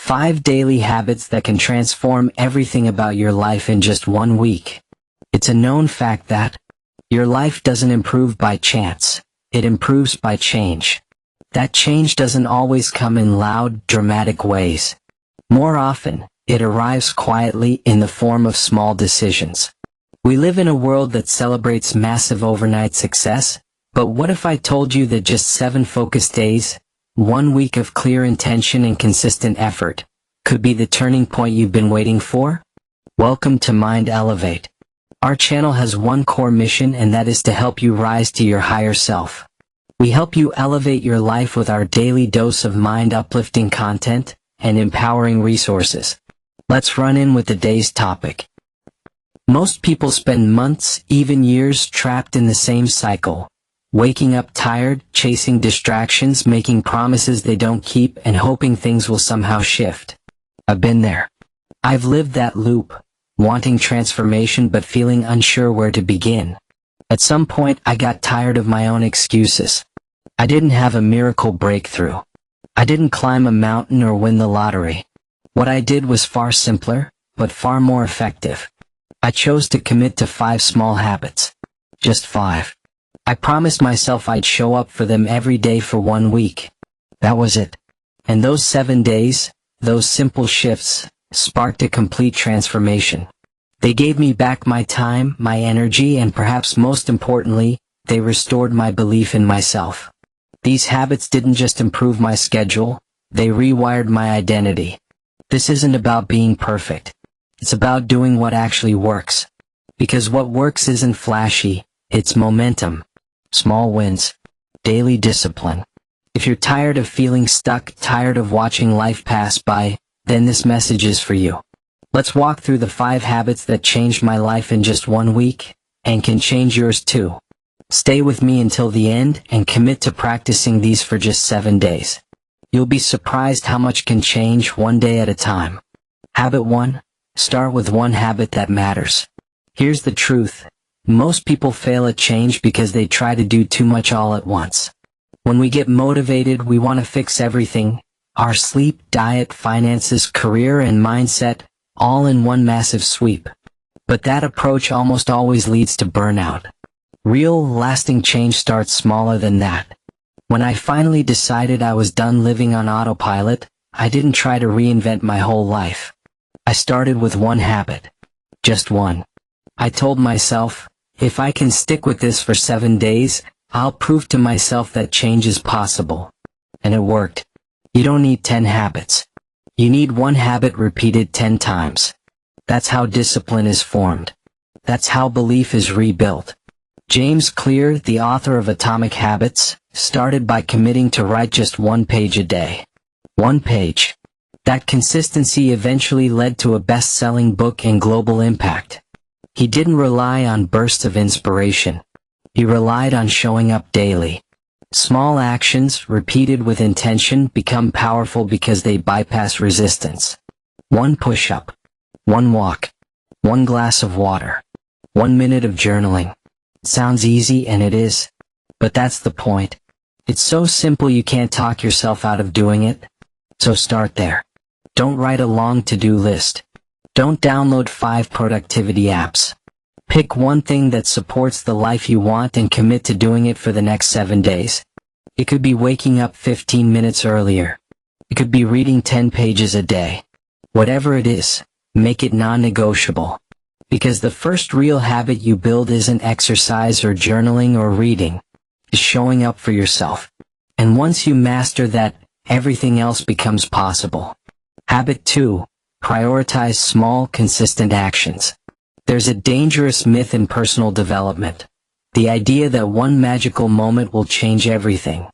5 daily habits that can transform everything about your life in just 1 week. It's a known fact that your life doesn't improve by chance, it improves by change. That change doesn't always come in loud, dramatic ways. More often, it arrives quietly in the form of small decisions. We live in a world that celebrates massive overnight success, but what if I told you that just 7 focused days, 1 week of clear intention and consistent effort, could be the turning point you've been waiting for? Welcome to Mind Elevate. Our channel has one core mission, and that is to help you rise to your higher self. We help you elevate your life with our daily dose of mind-uplifting content and empowering resources. Let's run in with the day's topic. Most people spend months, even years, trapped in the same cycle. Waking up tired, chasing distractions, making promises they don't keep, and hoping things will somehow shift. I've been there. I've lived that loop, wanting transformation but feeling unsure where to begin. At some point, I got tired of my own excuses. I didn't have a miracle breakthrough. I didn't climb a mountain or win the lottery. What I did was far simpler, but far more effective. I chose to commit to 5 small habits. Just 5. I promised myself I'd show up for them every day for 1 week. That was it. And those 7 days, those simple shifts, sparked a complete transformation. They gave me back my time, my energy, and perhaps most importantly, they restored my belief in myself. These habits didn't just improve my schedule, they rewired my identity. This isn't about being perfect. It's about doing what actually works. Because what works isn't flashy, it's momentum. Small wins. Daily discipline. If you're tired of feeling stuck, tired of watching life pass by, then this message is for you. Let's walk through the 5 habits that changed my life in just 1 week, and can change yours too. Stay with me until the end and commit to practicing these for just 7 days. You'll be surprised how much can change one day at a time. Habit 1. Start with one habit that matters. Here's the truth. Most people fail at change because they try to do too much all at once. When we get motivated, we want to fix everything. Our sleep, diet, finances, career, and mindset, all in one massive sweep. But that approach almost always leads to burnout. Real, lasting change starts smaller than that. When I finally decided I was done living on autopilot, I didn't try to reinvent my whole life. I started with one habit. Just one. I told myself, if I can stick with this for 7 days, I'll prove to myself that change is possible. And it worked. You don't need 10 habits. You need one habit repeated 10 times. That's how discipline is formed. That's how belief is rebuilt. James Clear, the author of Atomic Habits, started by committing to write just 1 page a day. 1 page. That consistency eventually led to a best-selling book and global impact. He didn't rely on bursts of inspiration. He relied on showing up daily. Small actions, repeated with intention, become powerful because they bypass resistance. 1 push-up. 1 walk. 1 glass of water. 1 minute of journaling. It sounds easy, and it is. But that's the point. It's so simple you can't talk yourself out of doing it. So start there. Don't write a long to-do list. Don't download 5 productivity apps. Pick one thing that supports the life you want and commit to doing it for the next 7 days. It could be waking up 15 minutes earlier. It could be reading 10 pages a day. Whatever it is, make it non-negotiable. Because the first real habit you build isn't exercise or journaling or reading. It's showing up for yourself. And once you master that, everything else becomes possible. Habit 2. Prioritize small, consistent actions. There's a dangerous myth in personal development. The idea that one magical moment will change everything.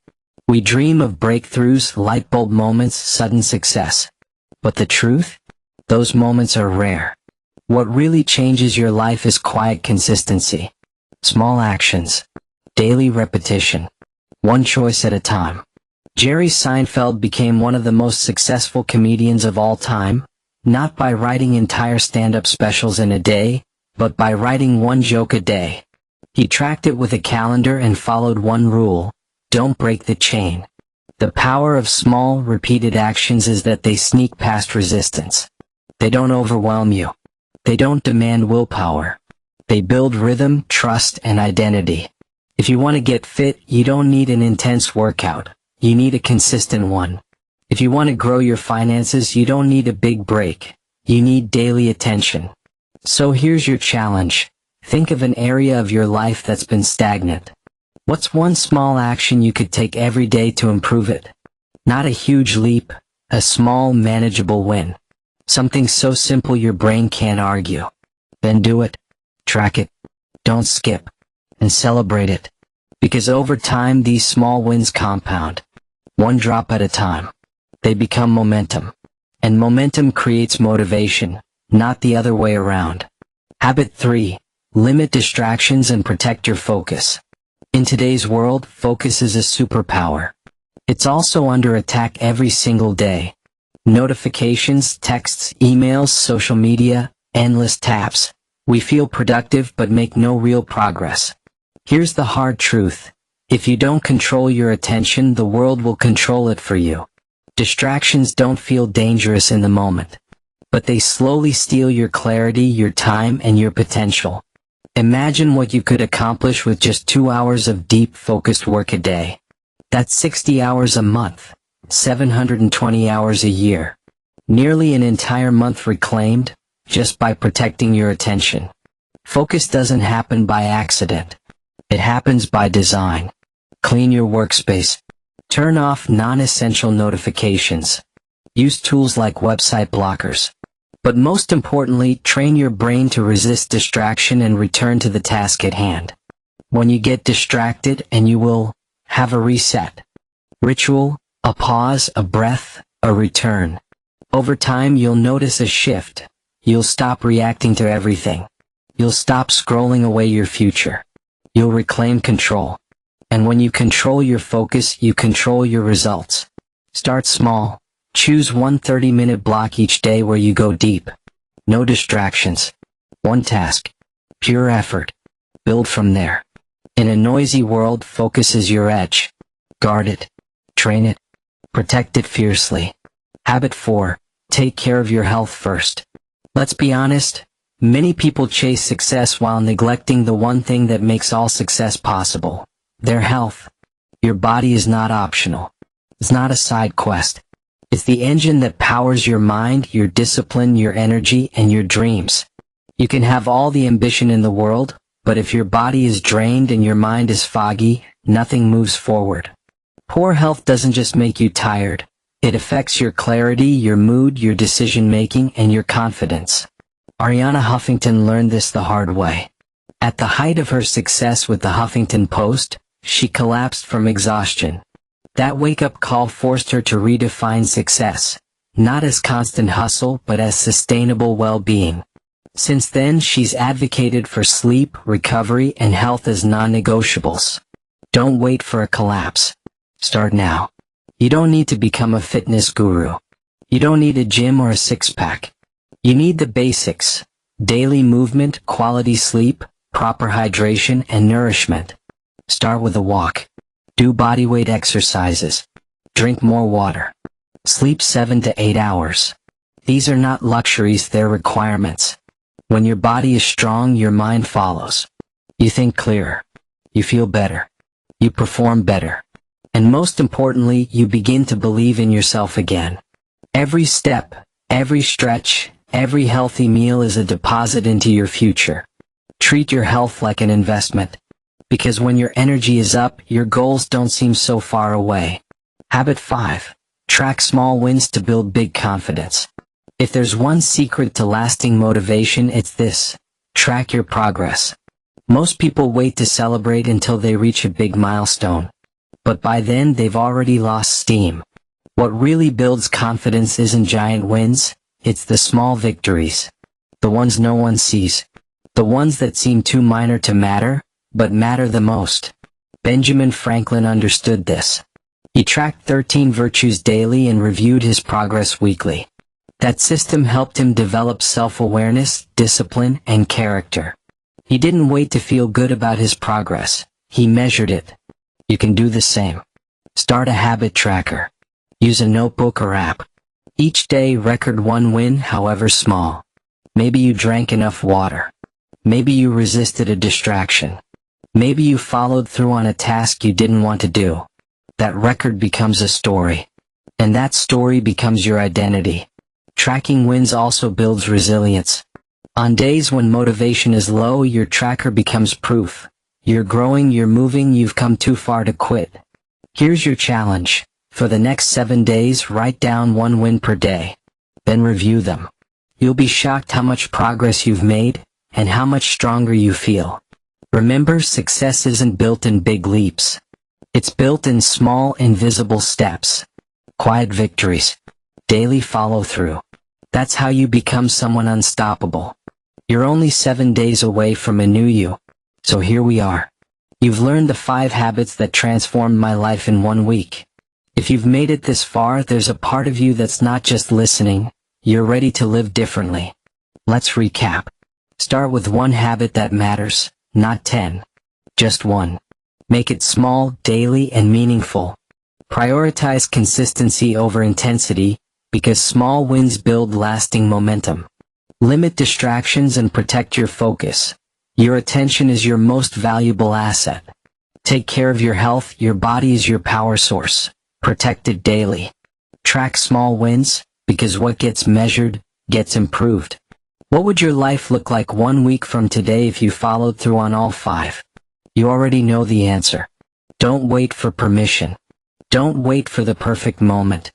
We dream of breakthroughs, light bulb moments, sudden success. But the truth? Those moments are rare. What really changes your life is quiet consistency. Small actions. Daily repetition. 1 choice at a time. Jerry Seinfeld became one of the most successful comedians of all time, not by writing entire stand-up specials in a day, but by writing 1 joke a day. He tracked it with a calendar and followed one rule: don't break the chain. The power of small, repeated actions is that they sneak past resistance. They don't overwhelm you. They don't demand willpower. They build rhythm, trust, and identity. If you want to get fit, you don't need an intense workout. You need a consistent one. If you want to grow your finances, you don't need a big break. You need daily attention. So here's your challenge. Think of an area of your life that's been stagnant. What's one small action you could take every day to improve it? Not a huge leap, a small, manageable win. Something so simple your brain can't argue. Then do it. Track it. Don't skip. And celebrate it. Because over time, these small wins compound. One drop at a time. They become momentum. And momentum creates motivation, not the other way around. Habit 3. Limit distractions and protect your focus. In today's world, focus is a superpower. It's also under attack every single day. Notifications, texts, emails, social media, endless taps. We feel productive but make no real progress. Here's the hard truth. If you don't control your attention, the world will control it for you. Distractions don't feel dangerous in the moment, but they slowly steal your clarity, your time, and your potential. Imagine what you could accomplish with just 2 hours of deep, focused work a day. That's 60 hours a month, 720 hours a year. Nearly an entire month reclaimed, just by protecting your attention. Focus doesn't happen by accident. It happens by design. Clean your workspace. Turn off non-essential notifications. Use tools like website blockers. But most importantly, train your brain to resist distraction and return to the task at hand. When you get distracted, and you will, have a reset. Ritual, a pause, a breath, a return. Over time, you'll notice a shift. You'll stop reacting to everything. You'll stop scrolling away your future. You'll reclaim control. And when you control your focus, you control your results. Start small. Choose one 30-minute block each day where you go deep. No distractions. One task. Pure effort. Build from there. In a noisy world, focus is your edge. Guard it. Train it. Protect it fiercely. Habit 4. Take care of your health first. Let's be honest. Many people chase success while neglecting the one thing that makes all success possible. Their health. Your body is not optional. It's not a side quest. It's the engine that powers your mind, your discipline, your energy, and your dreams. You can have all the ambition in the world, but if your body is drained and your mind is foggy, nothing moves forward. Poor health doesn't just make you tired. It affects your clarity, your mood, your decision-making, and your confidence. Arianna Huffington learned this the hard way. At the height of her success with the Huffington Post, she collapsed from exhaustion. That wake-up call forced her to redefine success, not as constant hustle but as sustainable well-being. Since then, she's advocated for sleep, recovery, and health as non-negotiables. Don't wait for a collapse. Start now. You don't need to become a fitness guru. You don't need a gym or a six-pack. You need the basics: daily movement, quality sleep, proper hydration, and nourishment. Start with a walk. Do bodyweight exercises. Drink more water. Sleep 7 to 8 hours. These are not luxuries, they're requirements. When your body is strong, your mind follows. You think clearer. You feel better. You perform better. And most importantly, you begin to believe in yourself again. Every step, every stretch, every healthy meal is a deposit into your future. Treat your health like an investment. Because when your energy is up, your goals don't seem so far away. Habit 5. Track small wins to build big confidence. If there's one secret to lasting motivation, it's this: track your progress. Most people wait to celebrate until they reach a big milestone. But by then, they've already lost steam. What really builds confidence isn't giant wins, it's the small victories. The ones no one sees. The ones that seem too minor to matter, but matter the most. Benjamin Franklin understood this. He tracked 13 virtues daily and reviewed his progress weekly. That system helped him develop self-awareness, discipline, and character. He didn't wait to feel good about his progress. He measured it. You can do the same. Start a habit tracker. Use a notebook or app. Each day record one win, however small. Maybe you drank enough water. Maybe you resisted a distraction. Maybe you followed through on a task you didn't want to do. That record becomes a story. And that story becomes your identity. Tracking wins also builds resilience. On days when motivation is low, your tracker becomes proof. You're growing, you're moving, you've come too far to quit. Here's your challenge. For the next 7 days, write down one win per day. Then review them. You'll be shocked how much progress you've made, and how much stronger you feel. Remember, success isn't built in big leaps. It's built in small, invisible steps. Quiet victories. Daily follow-through. That's how you become someone unstoppable. You're only 7 days away from a new you. So here we are. You've learned the 5 habits that transformed my life in 1 week. If you've made it this far, there's a part of you that's not just listening. You're ready to live differently. Let's recap. Start with one habit that matters, not 10. Just one. Make it small, daily, and meaningful. Prioritize consistency over intensity, because small wins build lasting momentum. Limit distractions and protect your focus. Your attention is your most valuable asset. Take care of your health. Your body is your power source. Protect it daily. Track small wins, because what gets measured, gets improved. What would your life look like 1 week from today if you followed through on all 5? You already know the answer. Don't wait for permission. Don't wait for the perfect moment.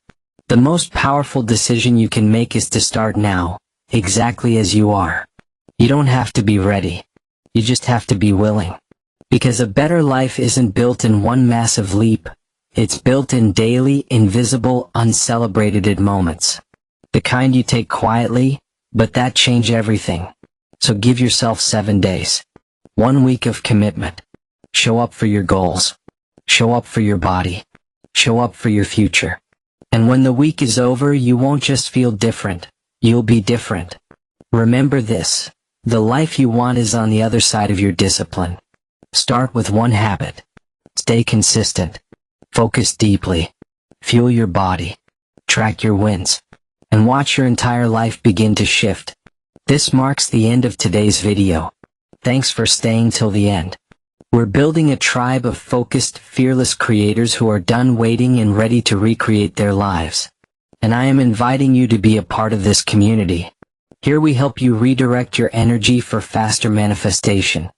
The most powerful decision you can make is to start now, exactly as you are. You don't have to be ready. You just have to be willing. Because a better life isn't built in one massive leap. It's built in daily, invisible, uncelebrated moments. The kind you take quietly, but that change everything. So give yourself 7 days. 1 week of commitment. Show up for your goals. Show up for your body. Show up for your future. And when the week is over, you won't just feel different. You'll be different. Remember this. The life you want is on the other side of your discipline. Start with one habit. Stay consistent. Focus deeply. Fuel your body. Track your wins. And watch your entire life begin to shift. This marks the end of today's video. Thanks for staying till the end. We're building a tribe of focused, fearless creators who are done waiting and ready to recreate their lives. And I am inviting you to be a part of this community. Here we help you redirect your energy for faster manifestation.